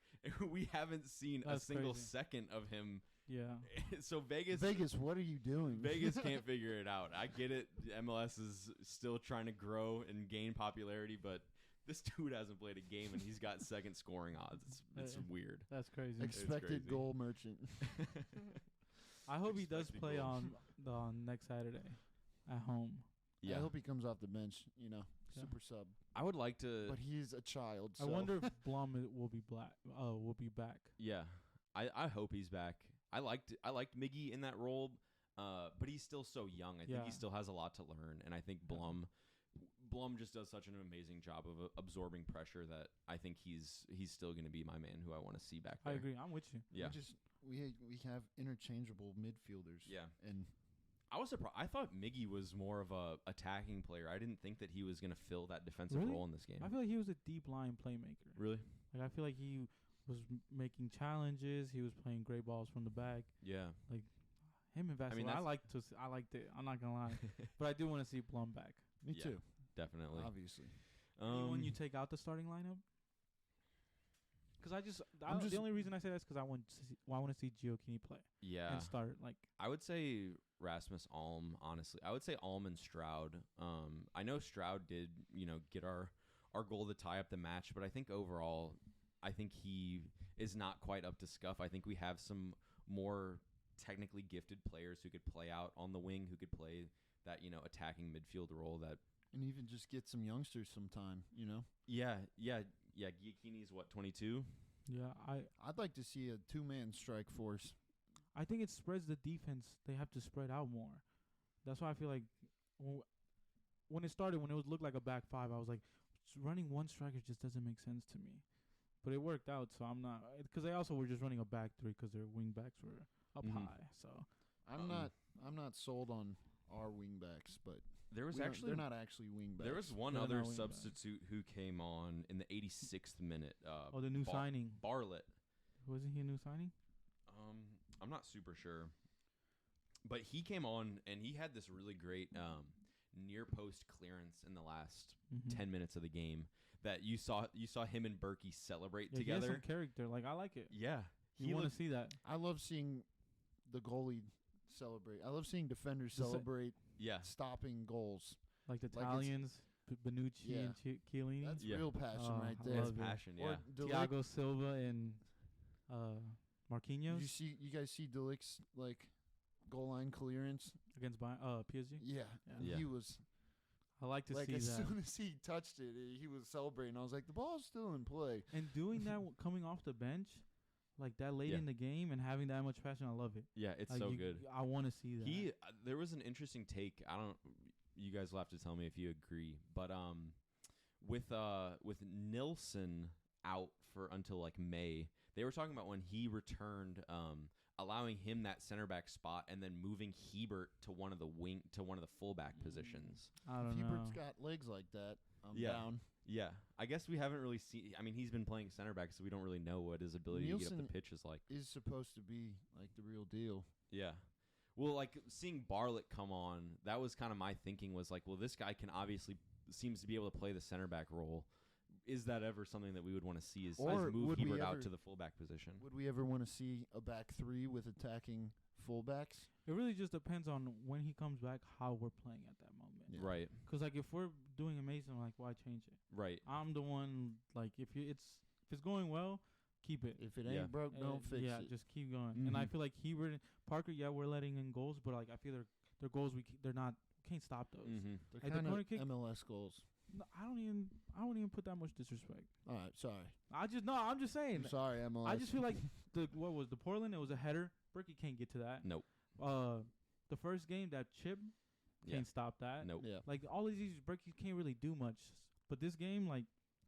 S3: We haven't seen a single second of him.
S4: Yeah.
S3: So Vegas,
S2: what are you doing?
S3: Vegas can't figure it out. I get it. MLS is still trying to grow and gain popularity, but this dude hasn't played a game and he's got second scoring odds. It's weird.
S4: That's crazy.
S2: Expected goal merchant.
S4: I hope he does play on next Saturday at home.
S3: Yeah.
S2: I hope he comes off the bench, super sub.
S3: I would like to,
S2: but he's a child. So.
S4: I wonder if Blum will be back.
S3: Yeah. I hope he's back. I liked Miggy in that role, but he's still so young. I think he still has a lot to learn, and I think Blum just does such an amazing job of absorbing pressure that I think he's still going to be my man who I want to see back there.
S4: I agree. I'm with you.
S3: Yeah.
S2: We have interchangeable midfielders.
S3: Yeah.
S2: And
S3: I was surprised. I thought Miggy was more of a attacking player. I didn't think that he was going to fill that defensive role in this game.
S4: I feel like he was a deep line playmaker.
S3: Really?
S4: Like I feel like he was making challenges. He was playing great balls from the back.
S3: Yeah.
S4: Like him and Vassell. I liked it. I'm not gonna lie, but I do want to see Blum back.
S2: Me too.
S3: Definitely.
S2: Obviously.
S4: When you take out the starting lineup, because the only reason I say that is because I want to see Gioacchini play.
S3: Yeah.
S4: And start like.
S3: I would say Rasmus Alm. Honestly, I would say Alm and Stroud. I know Stroud did get our goal to tie up the match, but I think overall, I think he is not quite up to scuff. I think we have some more technically gifted players who could play out on the wing, who could play that, attacking midfield role
S2: and even just get some youngsters sometime,
S3: Yeah. Gioacchini's 22?
S4: Yeah,
S3: I'd
S2: like to see a 2-man strike force.
S4: I think it spreads the defense. They have to spread out more. That's why I feel like when it started, when it looked like a back 5, I was like, running one striker just doesn't make sense to me. But it worked out, so I'm not, because they also were just running a back 3 because their wing backs were up high. So
S2: I'm not sold on our wing backs, but
S3: they're
S2: not actually wing backs.
S3: There was one other substitute who came on in the 86th minute.
S4: The new signing,
S3: Bartlett.
S4: Wasn't he a new signing?
S3: I'm not super sure, but he came on and he had this really great near post clearance in the last 10 minutes of the game. That you saw him and Berkey celebrate together.
S4: He has some character. Like, I like it.
S3: Yeah.
S4: You want to see that.
S2: I love seeing the goalie celebrate. I love seeing defenders celebrate stopping goals.
S4: Like the Italians, Bonucci and Chiellini.
S2: That's real passion right there.
S3: That's passion, yeah.
S4: Thiago Silva and Marquinhos.
S2: You guys see Delic's, goal line clearance?
S4: Against PSG?
S2: Yeah. He was...
S4: I like to see that.
S2: As soon as he touched it, he was celebrating. I was like, the ball's still in play.
S4: And doing that coming off the bench, like that late in the game and having that much passion, I love it.
S3: Yeah, it's so good.
S4: I want to see that.
S3: There was an interesting take. You guys will have to tell me if you agree. But with Nilsson out for until May, they were talking about when he returned, allowing him that center back spot and then moving Hebert to one of the fullback positions.
S4: I don't know.
S2: Hebert's got legs like that. Down.
S3: Yeah. I guess we haven't really seen. I mean, he's been playing center back, so we don't really know what his ability to get up the pitch is like.
S2: Is supposed to be the real deal.
S3: Yeah. Well, seeing Bartlett come on, that was kind of my thinking was well, this guy can obviously seems to be able to play the center back role is that ever something that we would want to see? Is
S2: Or
S3: move
S2: would we
S3: Hebert out
S2: ever-
S3: to the fullback position?
S2: Would we ever want to see a back three with attacking fullbacks?
S4: It really just depends on when he comes back, how we're playing at that moment.
S2: Yeah.
S3: Right,
S4: 'Cause like if we're doing amazing, like why change it?
S3: right.
S4: I'm the one like if it's going well, keep it.
S2: If it ain't
S3: Yeah.
S2: broke, don't fix
S4: yeah,
S2: it.
S4: just keep going. And I
S3: Mhm.
S4: feel like Hebert and Parker, yeah, we're letting in goals, but like I feel their goals they're not can't stop those.
S3: Mm-hmm.
S2: They're
S4: Like the
S2: kind
S4: corner
S2: of
S4: kick-
S2: MLS goals.
S4: No, I don't even put that much disrespect.
S2: All right, sorry.
S4: I'm just saying.
S2: I'm sorry, MLS.
S4: I just feel like the Portland? It was a header. Berkey can't get to that.
S3: Nope.
S4: The first game that chip
S3: Yeah.
S4: can't stop that.
S3: Nope.
S2: Yeah,
S4: Like all of these Berkey can't really do much. But this game, like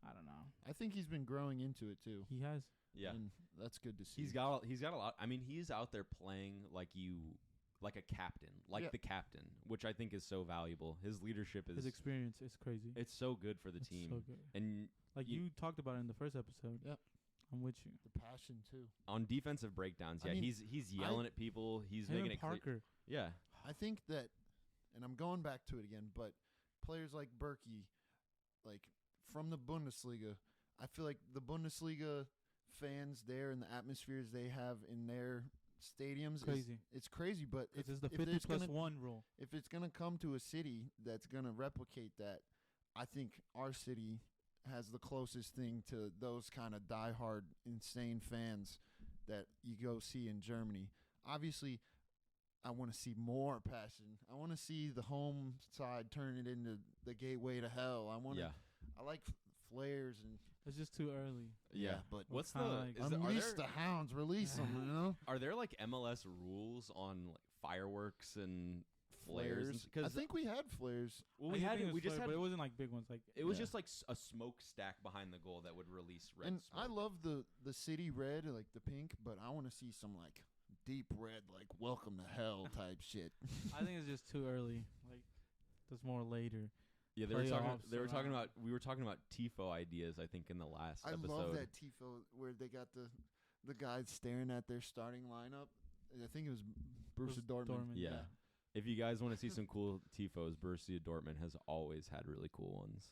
S4: I don't know,
S2: I think he's been growing into it too.
S4: he has.
S3: Yeah.
S2: and that's good to see.
S3: He's got a lot. I mean, he's out there playing like a captain, like
S2: Yeah.
S3: the captain, which I think is so valuable. His leadership
S4: His
S3: is
S4: experience is crazy.
S3: it's so good for the
S4: It's
S3: team.
S4: so good.
S3: And
S4: Like
S3: you-
S4: you talked about it in the first episode.
S2: Yep.
S4: I'm with you.
S2: the passion too.
S3: on defensive breakdowns,
S2: I
S3: yeah,
S2: mean,
S3: he's yelling at people. He's
S4: Him
S3: making
S4: and
S3: it clear.
S4: Parker.
S3: Yeah,
S2: I think that, and I'm going back to it again, but players like Berkey, like from the Bundesliga, I feel like the Bundesliga fans there and the atmospheres they have in their stadiums
S4: Crazy.
S2: It's crazy, but
S4: It's the
S2: if
S4: 50
S2: there's
S4: plus
S2: gonna,
S4: 1 rule.
S2: if it's gonna come to a city that's gonna replicate that, I think our city has the closest thing to those kind of diehard, insane fans that you go see in Germany. Obviously, I want to see more passion. I want to see the home side turn it into the gateway to hell.
S3: yeah,
S2: I like flares and
S4: It's just too early.
S3: yeah.
S2: but
S3: What's
S4: kinda
S3: the?
S4: like-
S3: Is there,
S2: unleash the hounds, release them. You know,
S3: are there like MLS rules on like fireworks and flares?
S2: I
S3: Because
S2: think we had flares.
S3: well,
S4: I
S3: we
S4: think
S3: had
S4: it
S3: it.
S4: was
S3: We just
S4: flare,
S3: had.
S4: but it wasn't like big ones. Like
S3: It was
S2: Yeah.
S3: just like a smoke stack behind the goal that would release red
S2: And
S3: smoke.
S2: I love the city red, like the pink, but I want to see some like deep red, like welcome to hell type shit.
S4: I think it's just too early. Like there's more later.
S3: Yeah, they were talking.
S4: playoffs
S3: They were talking
S4: around.
S3: about. We were talking about tifo ideas. I think in the last
S2: I
S3: episode.
S2: love that tifo where they got the guys staring at their starting lineup. I think it was Borussia Dortmund.
S3: Yeah. If you guys want to see some cool tifos, Borussia Dortmund has always had really cool ones.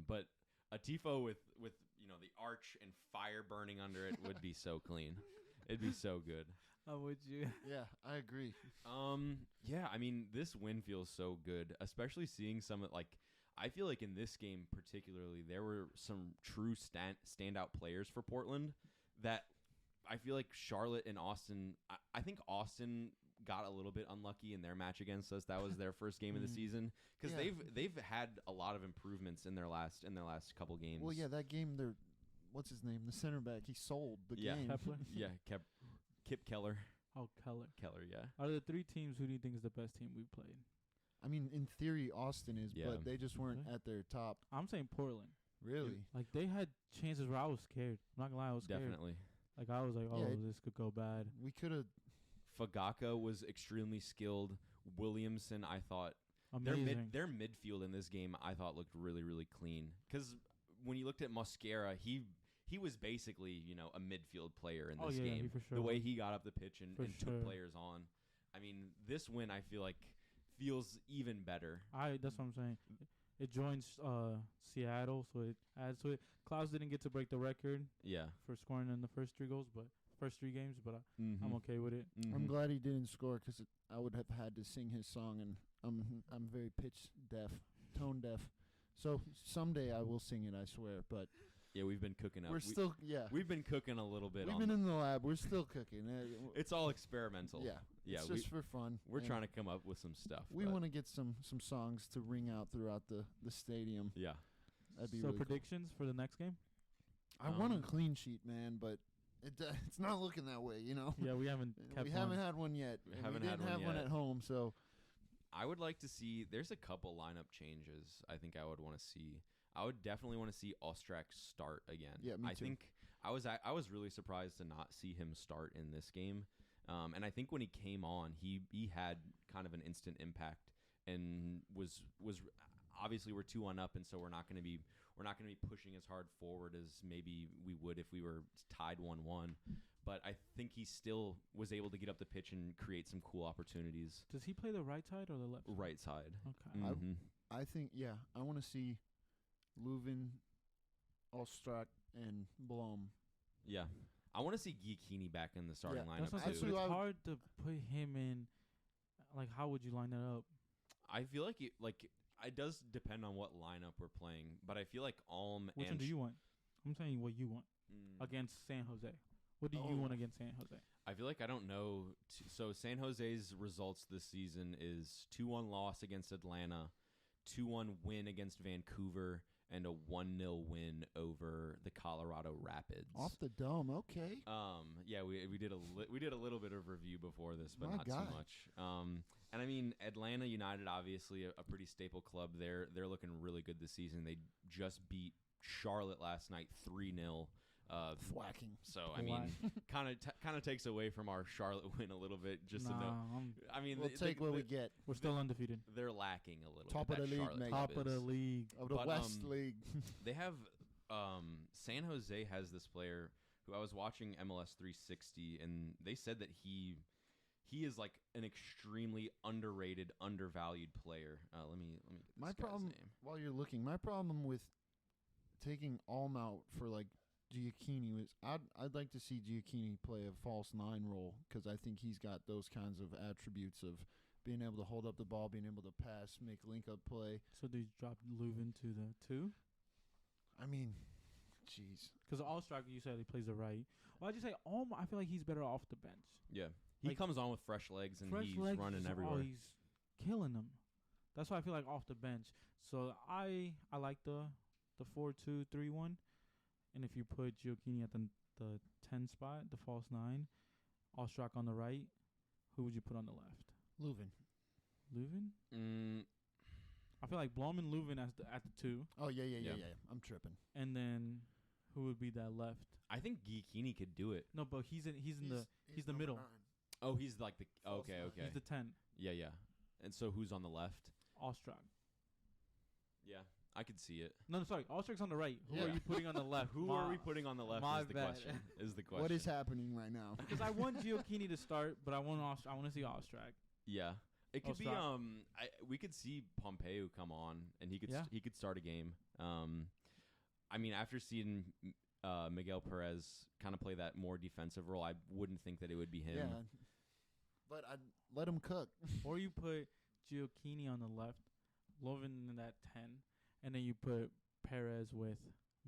S3: But a tifo with the arch and fire burning under it would be so clean. It'd be so good.
S4: I'm with you.
S2: Yeah, I agree.
S3: Yeah, I mean, this win feels so good, especially seeing some like. I feel like in this game particularly, there were some true standout players for Portland that I feel like Charlotte and Austin. I think Austin got a little bit unlucky in their match against us. That was their first game of the season because
S2: Yeah.
S3: they've had a lot of improvements in their last couple games.
S2: Well, yeah, that game, what's his name? The center back. He sold the
S3: Yeah.
S2: game.
S4: Kepler.
S3: Yeah, Kip Keller.
S4: Oh, Keller.
S3: Keller, yeah.
S4: Out of the 3 teams, who do you think is the best team we've played?
S2: I mean, in theory, Austin is,
S3: Yeah.
S2: but they just weren't
S4: Okay.
S2: at their top.
S4: I'm saying Portland.
S2: Really?
S4: Like they had chances where I was scared. I'm not gonna lie, I was scared.
S3: Definitely.
S4: Like I was like, oh,
S2: Yeah,
S4: this could go bad.
S2: We could have.
S3: Fagaka was extremely skilled. Williamson, I thought
S4: Amazing.
S3: their midfield in this game, I thought looked really, really clean. Because when you looked at Mosquera, he was basically a midfield player in
S4: Oh,
S3: this
S4: yeah,
S3: game.
S4: he for sure
S3: The way
S4: was.
S3: he got up the pitch and
S4: For
S3: took
S4: sure.
S3: players on. I mean, this win I feel like feels even better.
S4: That's what I'm saying. It joins Seattle, so it adds to it. Klaus didn't get to break the record
S3: Yeah.
S4: for scoring in the first 3 games, but
S3: Mm-hmm.
S4: I'm okay with it.
S2: I'm glad he didn't score because I would have had to sing his song, and I'm very pitch deaf, tone deaf. So someday I will sing it, I swear. But
S3: Yeah, we've been cooking up.
S2: we're still, yeah.
S3: We've been cooking a little bit
S2: We've
S3: on
S2: been in the lab. We're still cooking.
S3: It's all experimental.
S2: Yeah.
S3: Yeah,
S2: It's just for fun.
S3: we're
S2: and
S3: trying to come up with some stuff.
S2: We
S3: but
S2: want to get some songs to ring out throughout the stadium.
S3: Yeah.
S2: That'd be
S4: So
S2: really cool.
S4: predictions for the next game?
S2: I want a clean sheet, man, but it's not looking that way.
S4: Yeah, we haven't kept
S2: we haven't
S4: one.
S2: had one yet.
S3: We
S2: and
S3: haven't
S2: we
S3: had
S2: didn't
S3: one
S2: have one
S3: yet.
S2: at home, so
S3: I would like to see. There's a couple lineup changes. I think I would want to see. I would definitely want to see Ostrak start again.
S2: Yeah, me
S3: I
S2: too.
S3: think I was really surprised to not see him start in this game. And I think when he came on, he had kind of an instant impact and was obviously we're 2-1 up, and so we're not going to be pushing as hard forward as maybe we would if we were tied 1-1. But I think he still was able to get up the pitch and create some cool opportunities.
S4: Does he play the right side or the left?
S3: Right side.
S4: Okay.
S3: Mhm.
S2: I think I want to see Leuven Ostrak and Blom.
S3: Yeah. I want to see Giacchini back in the starting lineup.
S4: It's hard to put him in. Like, how would you line that up?
S3: I feel like it does depend on what lineup we're playing, but I feel like Alm.
S4: Which one do you want? I'm telling you what you want against San Jose. What do you want against San Jose?
S3: I feel like I don't know. So San Jose's results this season is 2-1 loss against Atlanta, 2-1 win against Vancouver, and a 1-0 win over the Colorado Rapids.
S2: Off the dome, okay.
S3: Yeah, we did a little bit of review before this, but not too much. And I mean, Atlanta United, obviously a pretty staple club. They're looking really good this season. They just beat Charlotte last night 3-0.
S2: Thwacking.
S3: So I mean, kind of takes away from our Charlotte win a little bit. Just to know. I mean,
S2: we'll take what we get.
S4: We're still undefeated.
S3: They're lacking a little.
S2: Top
S3: bit.
S2: Of the league, mate.
S4: Top of the league.
S2: Of the West League.
S3: They have San Jose has this player who I was watching MLS 360, and they said that he is like an extremely underrated, undervalued player. Let me get this
S2: my
S3: guy's
S2: problem
S3: name.
S2: While you're looking. My problem with taking Alm out for like Giacchini was I'd like to see Giacchini play a false 9 role because I think he's got those kinds of attributes of being able to hold up the ball, being able to pass, make link-up play.
S4: So do you drop Leuven to the 2?
S2: I mean, jeez.
S4: Because Ostrak, you said he plays the right. Why'd you say Alm? I feel like he's better off the bench.
S3: Yeah. He comes on with fresh legs, and he's running everywhere.
S4: He's killing them. That's why I feel like off the bench. So I like the 4-2-3-1. And if you put Giacchini at the 10 spot, the false 9, Ostrak on the right, who would you put on the left?
S2: Leuven.
S4: I feel like Blom and Leuven at the 2.
S2: Oh, yeah. I'm tripping.
S4: And then who would be that left?
S3: I think Giacchini could do it.
S4: No, but he's the middle.
S2: 9.
S3: Oh, he's like the okay.
S4: He's the 10.
S3: Yeah. And so who's on the left?
S4: Ostrak.
S3: Yeah, I could see it.
S4: No, sorry. Ostrak's on the right. Who are you putting on the left?
S3: Who are we putting on the left is the question.
S2: What is happening right now?
S4: Because I want Giacchini to start, but I want to see Ostrak.
S3: Yeah. It could be we could see Pompeu come on and he could start a game. I mean, after seeing Miguel Perez kind of play that more defensive role, I wouldn't think that it would be him.
S2: Yeah. But I'd let him cook.
S4: Or you put Giacchini on the left, Leuven in that 10, and then you put Perez with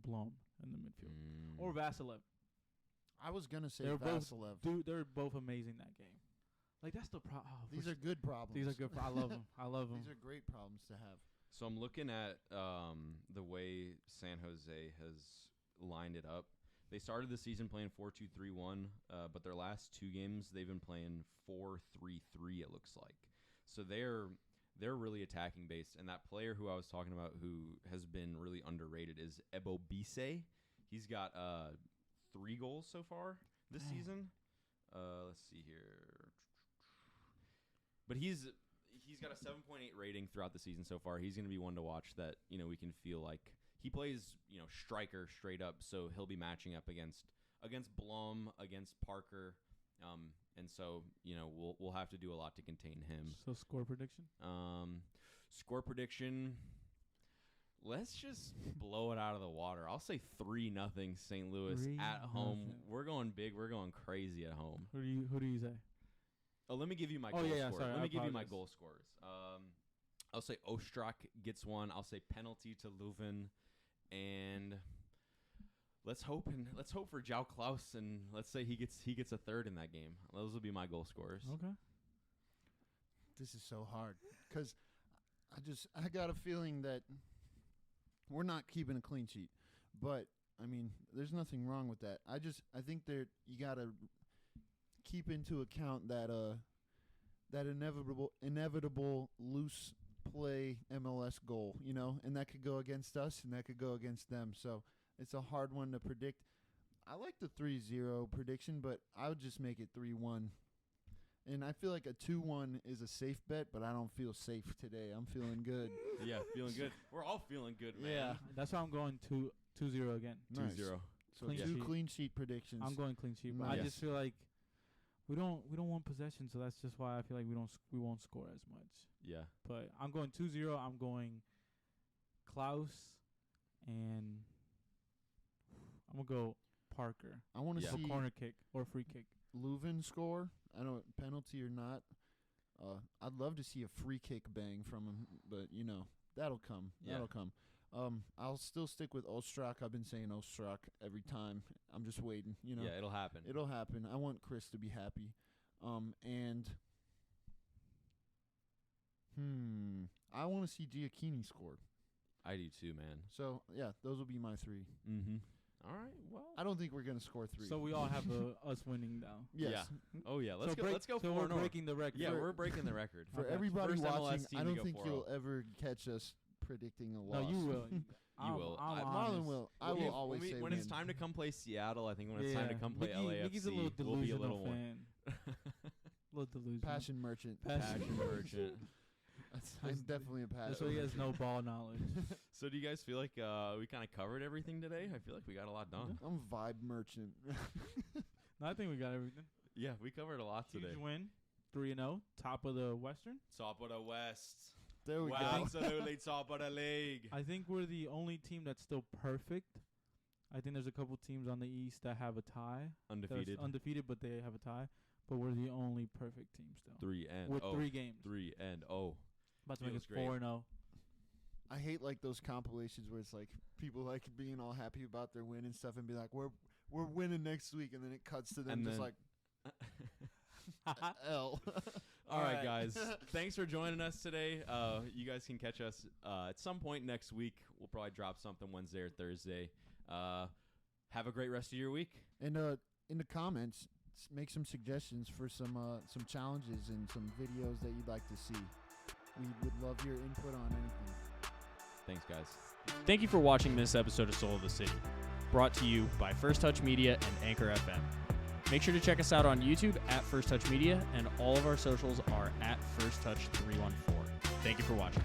S4: Blom in the midfield. Or Vasilev.
S2: I was going to say Vasilev.
S4: Dude, they're both amazing that game. Like, that's the problem.
S2: These are good problems.
S4: These are good. I love them.
S2: These are great problems to have.
S3: So I'm looking at the way San Jose has lined it up. They started the season playing 4-2-3-1, but their last 2 games they've been playing 4-3-3. It looks like. So they're really attacking based. And that player who I was talking about who has been really underrated is Ebo Bise. He's got 3 goals so far this season. Let's see here. But he's got a 7.8 rating throughout the season so far. He's going to be one to watch that, we can feel like he plays, striker straight up. So he'll be matching up against Blum, against Parker. And so, we'll have to do a lot to contain him.
S4: So score prediction?
S3: Score prediction. Let's just blow it out of the water. I'll say 3-0 St. Louis at home. We're going big. We're going crazy at home.
S4: Who do you say?
S3: Oh, let me give you my goal scorers.
S4: Sorry,
S3: let me give you my goal scorers. I'll say Ostrak gets 1. I'll say penalty to Leuven, and let's hope for João Klaus, and let's say he gets a 3rd in that game. Those will be my goal scorers.
S4: Okay.
S2: This is so hard because I got a feeling that we're not keeping a clean sheet, but I mean, there's nothing wrong with that. I think you got to keep into account that that inevitable loose play MLS goal, and that could go against us and that could go against them. So it's a hard one to predict. I like the 3-0 prediction, but I would just make it 3-1. And I feel like a 2-1 is a safe bet, but I don't feel safe today. I'm feeling good.
S3: Yeah, feeling good. We're all feeling good, man.
S4: Yeah, that's why I'm going 2-0 again.
S2: Nice.
S3: 2-0.
S2: So two clean sheet predictions.
S4: I'm going clean sheet, but I just feel like we don't want possession, so that's just why I feel like we won't score as much.
S3: Yeah.
S4: But I'm going 2-0. I'm going Klaus and I'm gonna go Parker.
S2: I want to
S3: Yeah.
S2: see
S4: Corner kick or free kick.
S2: Leuven score. I don't penalty or not. I'd love to see a free kick bang from him, but that'll come.
S3: Yeah.
S2: That'll come. I'll still stick with Ostrak. I've been saying Ostrak every time. I'm just waiting.
S3: Yeah, it'll happen.
S2: It'll happen. I want Chris to be happy. And I want to see Giacchini score.
S3: I do too, man.
S2: So yeah, those will be my 3.
S3: Mm-hmm. All right. Well,
S2: I don't think we're gonna score 3.
S4: So we all have us winning now.
S2: yes.
S3: Yeah. Oh yeah. Let's
S4: So
S3: go. Let's go
S4: So
S3: 4-0.
S4: we're breaking the record.
S3: Yeah,
S2: For-
S3: we're breaking the record.
S2: For
S4: Okay.
S2: everybody
S3: First MLS
S2: watching,
S3: team
S2: I
S3: to
S2: don't
S3: go
S2: think
S3: 4-0.
S2: you'll ever catch us predicting a
S4: No,
S2: loss.
S4: you will.
S3: You will.
S4: I'm
S2: Marlon
S4: honest.
S2: will. I will always say
S3: when it's
S2: win.
S3: time to come play Seattle. I think when it's time to come play LAFC,
S4: Mickey's a little
S3: we'll be a
S4: delusional
S3: little more.
S4: fan. little delusional.
S2: Passion merchant.
S3: Passion merchant.
S2: I'm definitely a passion.
S4: That's why he has no ball knowledge.
S3: So do you guys feel like we kind of covered everything today? I feel like we got a lot done.
S2: I'm vibe merchant.
S4: No, I think we got everything.
S3: Yeah, we covered a lot today.
S4: Huge win. 3-0. Top of the Western.
S3: Top of the West.
S2: There we
S3: Wow,
S2: go.
S3: absolutely top of the league.
S4: I think we're the only team that's still perfect. I think there's a couple teams on the East that have a tie.
S3: Undefeated.
S4: That's undefeated, but they have a tie. But we're the only perfect team still.
S3: 3-0.
S4: With 3 games.
S3: 3-0.
S4: About to make
S3: Feels
S4: it
S3: great.
S4: 4-0.
S2: I hate like those compilations where it's like people like being all happy about their win and stuff, and be like, "We're winning next week," and then it cuts to them
S3: And
S2: just
S3: then-
S2: like L.
S3: All right, guys. Thanks for joining us today. You guys can catch us at some point next week. We'll probably drop something Wednesday or Thursday. Have a great rest of your week.
S2: And in the comments, make some suggestions for some challenges and some videos that you'd like to see. We would love your input on anything.
S3: Thanks, guys.
S1: Thank you for watching this episode of Soul of the City, brought to you by First Touch Media and Anchor FM. Make sure to check us out on YouTube at First Touch Media, and all of our socials are at First Touch 314. Thank you for watching.